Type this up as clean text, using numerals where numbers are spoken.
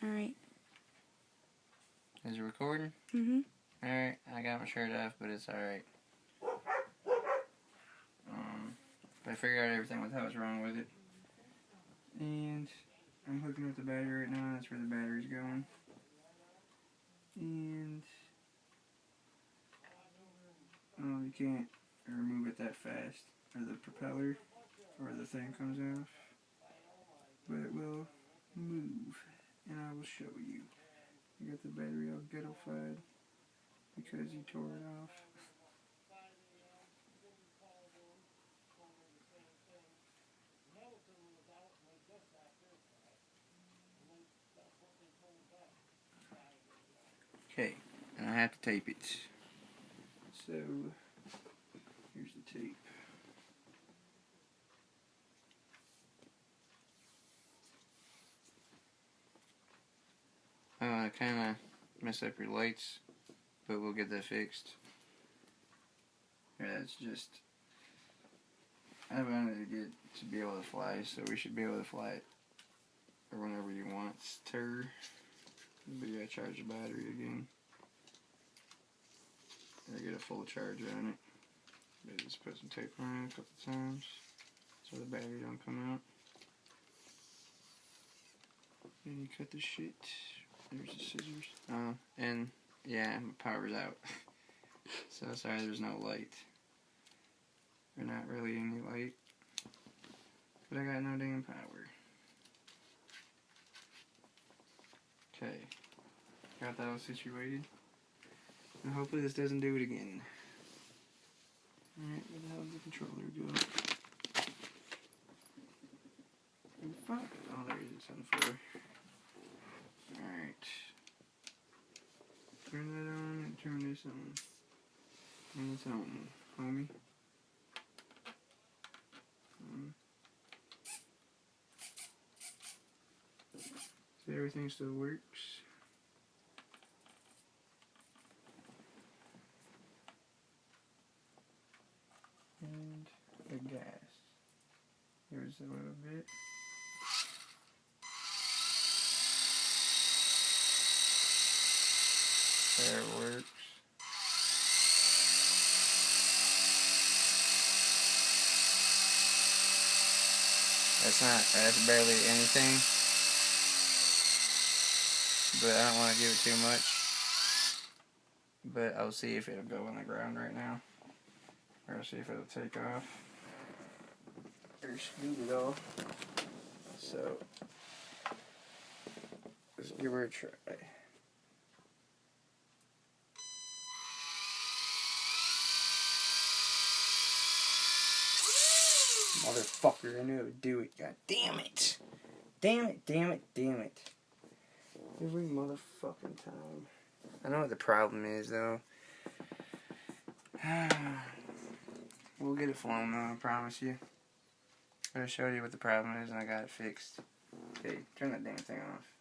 Alright. Is it recording? Mm-hmm. Alright, I got my shirt off, but it's alright. I figured out everything that was wrong with it. And I'm hooking up the battery right now. That's where the battery's going. And you can't remove it that fast, or the propeller, or the thing comes off. But it will move, and I will show you. I got the battery all ghetto-fied because he tore it off. Okay, and I have to tape it. So, here's the tape. I kind of messed up your lights, but we'll get that fixed. Yeah, it's just, I wanted to be able to fly, so we should be able to fly it or whenever you want. But you gotta charge the battery again. I get a full charge on it. But just put some tape on it a couple times so the battery don't come out. And you cut the shit. There's the scissors. Oh, and yeah, my power's out. So sorry there's no light. Or not really any light. But I got no damn power. Okay. Got that all situated. And hopefully this doesn't do it again. Alright, where the hell did the controller go? Oh, fuck. Oh, there it is. It's on the floor. Alright. Turn that on and turn this on. And it's on, homie. So everything still works. And the gas. Here's a little bit. There it works. That's barely anything. But I don't want to give it too much. But I'll see if it'll go on the ground right now. Or I'll see if it'll take off. Or scoot it off. So, let's give her a try. Motherfucker, I knew it would do it. God damn it. Damn it, damn it, damn it. Every motherfucking time. I know what the problem is, though. We'll get it flown, though, I promise you. But I showed you what the problem is, and I got it fixed. Okay, turn that damn thing off.